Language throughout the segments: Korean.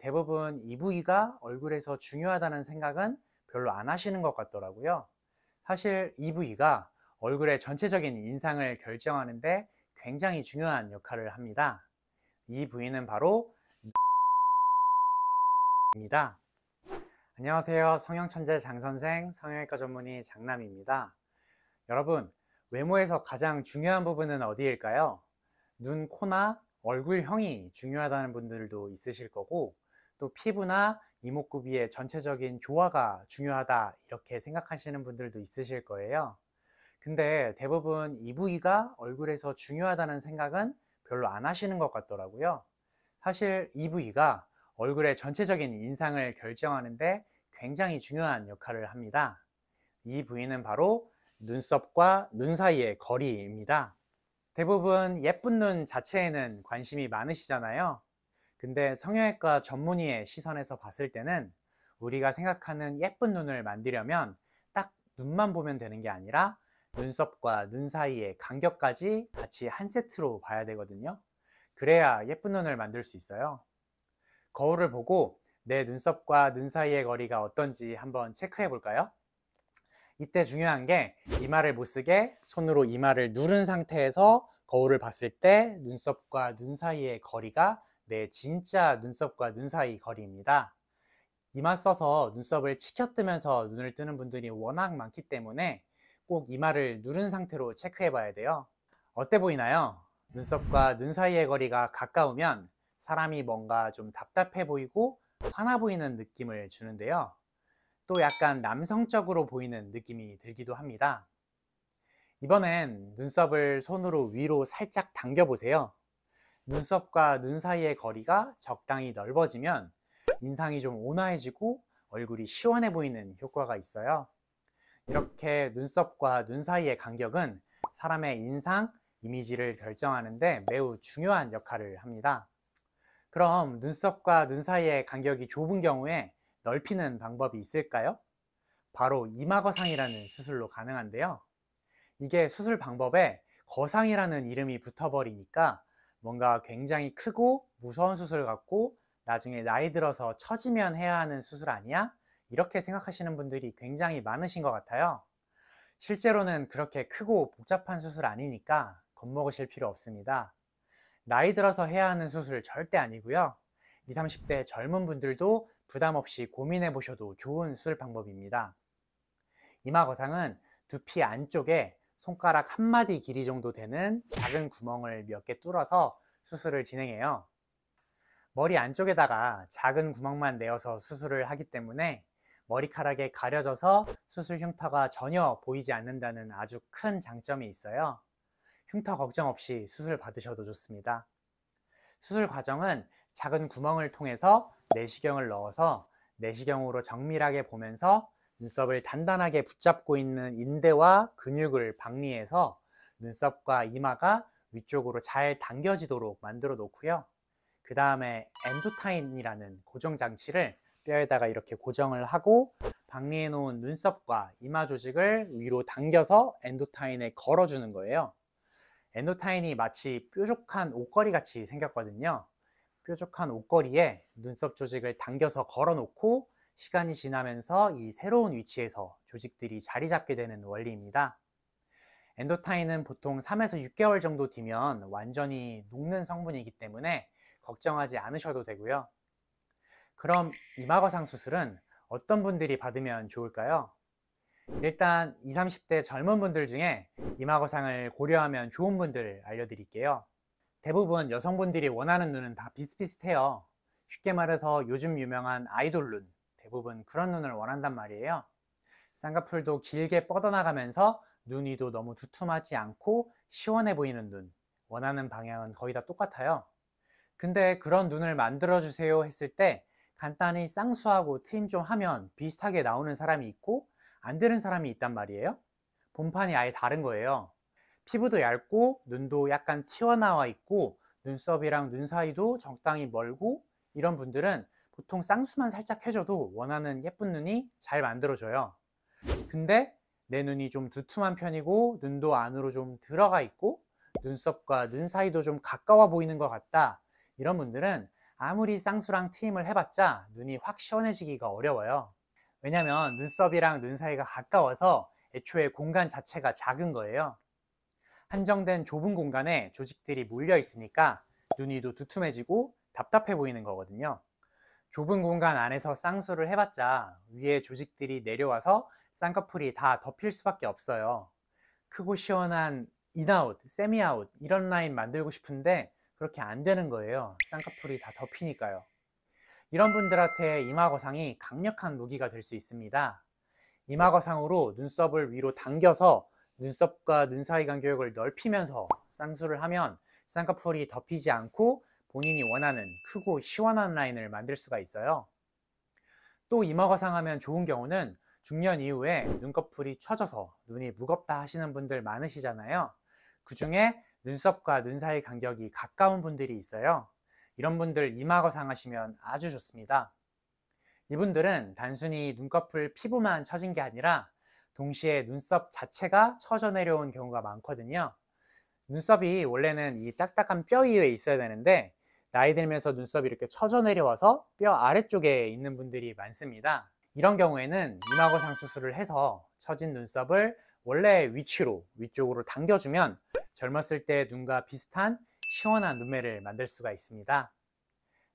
대부분 이 부위가 얼굴에서 중요하다는 생각은 별로 안 하시는 것 같더라고요. 사실 이 부위가 얼굴의 전체적인 인상을 결정하는데 굉장히 중요한 역할을 합니다. 이 부위는 바로 입니다. 안녕하세요. 성형천재 장선생, 성형외과 전문의 장남입니다. 여러분, 외모에서 가장 중요한 부분은 어디일까요? 눈, 코나 얼굴형이 중요하다는 분들도 있으실 거고, 또 피부나 이목구비의 전체적인 조화가 중요하다 이렇게 생각하시는 분들도 있으실 거예요. 근데 대부분 이 부위가 얼굴에서 중요하다는 생각은 별로 안 하시는 것 같더라고요. 사실 이 부위가 얼굴의 전체적인 인상을 결정하는데 굉장히 중요한 역할을 합니다. 이 부위는 바로 눈썹과 눈 사이의 거리입니다. 대부분 예쁜 눈 자체에는 관심이 많으시잖아요. 근데 성형외과 전문의의 시선에서 봤을 때는 우리가 생각하는 예쁜 눈을 만들려면 딱 눈만 보면 되는 게 아니라 눈썹과 눈 사이의 간격까지 같이 한 세트로 봐야 되거든요. 그래야 예쁜 눈을 만들 수 있어요. 거울을 보고 내 눈썹과 눈 사이의 거리가 어떤지 한번 체크해 볼까요? 이때 중요한 게 이마를 못 쓰게 손으로 이마를 누른 상태에서 거울을 봤을 때 눈썹과 눈 사이의 거리가 내 진짜 눈썹과 눈 사이 거리입니다. 이마 써서 눈썹을 치켜뜨면서 눈을 뜨는 분들이 워낙 많기 때문에 꼭 이마를 누른 상태로 체크해 봐야 돼요. 어때 보이나요? 눈썹과 눈 사이의 거리가 가까우면 사람이 뭔가 좀 답답해 보이고 화나 보이는 느낌을 주는데요. 또 약간 남성적으로 보이는 느낌이 들기도 합니다. 이번엔 눈썹을 손으로 위로 살짝 당겨 보세요. 눈썹과 눈 사이의 거리가 적당히 넓어지면 인상이 좀 온화해지고 얼굴이 시원해 보이는 효과가 있어요. 이렇게 눈썹과 눈 사이의 간격은 사람의 인상, 이미지를 결정하는데 매우 중요한 역할을 합니다. 그럼 눈썹과 눈 사이의 간격이 좁은 경우에 넓히는 방법이 있을까요? 바로 이마거상이라는 수술로 가능한데요. 이게 수술 방법에 거상이라는 이름이 붙어버리니까 뭔가 굉장히 크고 무서운 수술 같고 나중에 나이 들어서 처지면 해야 하는 수술 아니야? 이렇게 생각하시는 분들이 굉장히 많으신 것 같아요. 실제로는 그렇게 크고 복잡한 수술 아니니까 겁먹으실 필요 없습니다. 나이 들어서 해야 하는 수술 절대 아니고요. 20, 30대 젊은 분들도 부담 없이 고민해 보셔도 좋은 수술 방법입니다. 이마 거상은 두피 안쪽에 손가락 한 마디 길이 정도 되는 작은 구멍을 몇 개 뚫어서 수술을 진행해요. 머리 안쪽에다가 작은 구멍만 내어서 수술을 하기 때문에 머리카락에 가려져서 수술 흉터가 전혀 보이지 않는다는 아주 큰 장점이 있어요. 흉터 걱정 없이 수술 받으셔도 좋습니다. 수술 과정은 작은 구멍을 통해서 내시경을 넣어서 내시경으로 정밀하게 보면서 눈썹을 단단하게 붙잡고 있는 인대와 근육을 박리해서 눈썹과 이마가 위쪽으로 잘 당겨지도록 만들어 놓고요. 그 다음에 엔도타인이라는 고정 장치를 뼈에다가 이렇게 고정을 하고 박리해 놓은 눈썹과 이마 조직을 위로 당겨서 엔도타인에 걸어주는 거예요. 엔도타인이 마치 뾰족한 옷걸이 같이 생겼거든요. 뾰족한 옷걸이에 눈썹 조직을 당겨서 걸어 놓고 시간이 지나면서 이 새로운 위치에서 조직들이 자리 잡게 되는 원리입니다. 엔도타인은 보통 3에서 6개월 정도 뒤면 완전히 녹는 성분이기 때문에 걱정하지 않으셔도 되고요. 그럼 이마거상 수술은 어떤 분들이 받으면 좋을까요? 일단 20, 30대 젊은 분들 중에 이마거상을 고려하면 좋은 분들 알려드릴게요. 대부분 여성분들이 원하는 눈은 다 비슷비슷해요. 쉽게 말해서 요즘 유명한 아이돌 눈, 대부분 그런 눈을 원한단 말이에요. 쌍꺼풀도 길게 뻗어나가면서 눈 위도 너무 두툼하지 않고 시원해 보이는 눈, 원하는 방향은 거의 다 똑같아요. 근데 그런 눈을 만들어주세요 했을 때 간단히 쌍수하고 트임 좀 하면 비슷하게 나오는 사람이 있고 안 되는 사람이 있단 말이에요. 본판이 아예 다른 거예요. 피부도 얇고 눈도 약간 튀어나와 있고 눈썹이랑 눈 사이도 적당히 멀고 이런 분들은 보통 쌍수만 살짝 해줘도 원하는 예쁜 눈이 잘 만들어져요. 근데 내 눈이 좀 두툼한 편이고 눈도 안으로 좀 들어가 있고 눈썹과 눈 사이도 좀 가까워 보이는 것 같다. 이런 분들은 아무리 쌍수랑 트임을 해봤자 눈이 확 시원해지기가 어려워요. 왜냐면 눈썹이랑 눈 사이가 가까워서 애초에 공간 자체가 작은 거예요. 한정된 좁은 공간에 조직들이 몰려 있으니까 눈 위도 두툼해지고 답답해 보이는 거거든요. 좁은 공간 안에서 쌍수를 해봤자 위에 조직들이 내려와서 쌍꺼풀이 다 덮일 수밖에 없어요. 크고 시원한 인아웃, 세미아웃 이런 라인 만들고 싶은데 그렇게 안 되는 거예요. 쌍꺼풀이 다 덮이니까요. 이런 분들한테 이마거상이 강력한 무기가 될 수 있습니다. 이마거상으로 눈썹을 위로 당겨서 눈썹과 눈 사이 간격을 넓히면서 쌍수를 하면 쌍꺼풀이 덮이지 않고 본인이 원하는 크고 시원한 라인을 만들 수가 있어요. 또 이마거상 하면 좋은 경우는 중년 이후에 눈꺼풀이 처져서 눈이 무겁다 하시는 분들 많으시잖아요. 그 중에 눈썹과 눈 사이 간격이 가까운 분들이 있어요. 이런 분들 이마거상 하시면 아주 좋습니다. 이분들은 단순히 눈꺼풀 피부만 처진 게 아니라 동시에 눈썹 자체가 처져 내려온 경우가 많거든요. 눈썹이 원래는 이 딱딱한 뼈 위에 있어야 되는데 나이 들면서 눈썹이 이렇게 처져 내려와서 뼈 아래쪽에 있는 분들이 많습니다. 이런 경우에는 이마거상 수술을 해서 처진 눈썹을 원래 위치로 위쪽으로 당겨주면 젊었을 때 눈과 비슷한 시원한 눈매를 만들 수가 있습니다.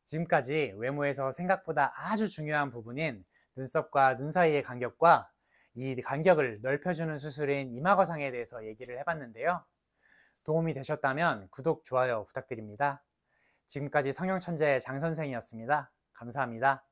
지금까지 외모에서 생각보다 아주 중요한 부분인 눈썹과 눈 사이의 간격과 이 간격을 넓혀주는 수술인 이마거상에 대해서 얘기를 해봤는데요. 도움이 되셨다면 구독, 좋아요 부탁드립니다. 지금까지 성형천재 장 선생이었습니다. 감사합니다.